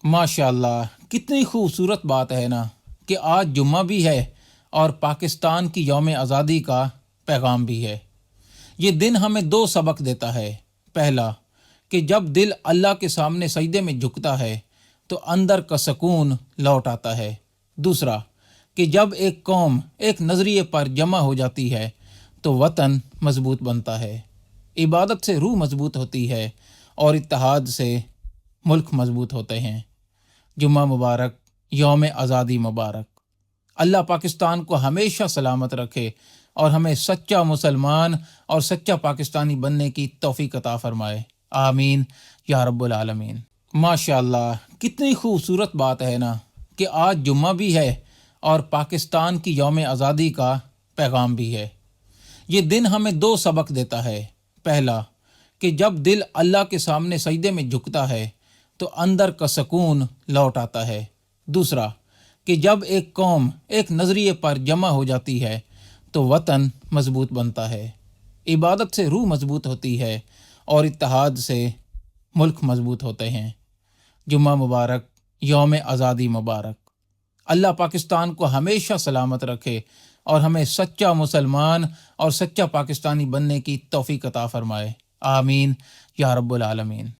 माशाल्लाह, कितनी खूबसूरत बात है ना कि आज जुम्मा भी है और पाकिस्तान की यौम आज़ादी का पैगाम भी है। ये दिन हमें दो सबक देता है। पहला, कि जब दिल अल्लाह के सामने सजदे में झुकता है तो अंदर का सुकून लौट आता है। दूसरा, कि जब एक कौम एक नज़रिए पर जमा हो जाती है तो वतन मजबूत बनता है। इबादत से रूह मजबूत होती है और इत्तेहाद से मुल्क मजबूत होते हैं। जुम्मा मुबारक, यौम आज़ादी मुबारक। अल्लाह पाकिस्तान को हमेशा सलामत रखे और हमें सच्चा मुसलमान और सच्चा पाकिस्तानी बनने की तौफीक अता फरमाए। आमीन या रब्बुल आलमीन। माशाअल्लाह, कितनी खूबसूरत बात है ना कि आज जुम्मा भी है और पाकिस्तान की यौम आज़ादी का पैगाम भी है। ये दिन हमें दो सबक देता है। पहला, कि जब दिल अल्लाह के सामने सजदे में झुकता है तो अंदर का सुकून लौट आता है। दूसरा, कि जब एक कौम एक नज़रिए पर जमा हो जाती है तो वतन मजबूत बनता है। इबादत से रूह मजबूत होती है और इत्तेहाद से मुल्क मजबूत होते हैं। जुम्मा मुबारक, यौम आज़ादी मुबारक। अल्लाह पाकिस्तान को हमेशा सलामत रखे और हमें सच्चा मुसलमान और सच्चा पाकिस्तानी बनने की तौफीक अता फरमाए। आमीन या रब्बुल आलमीन।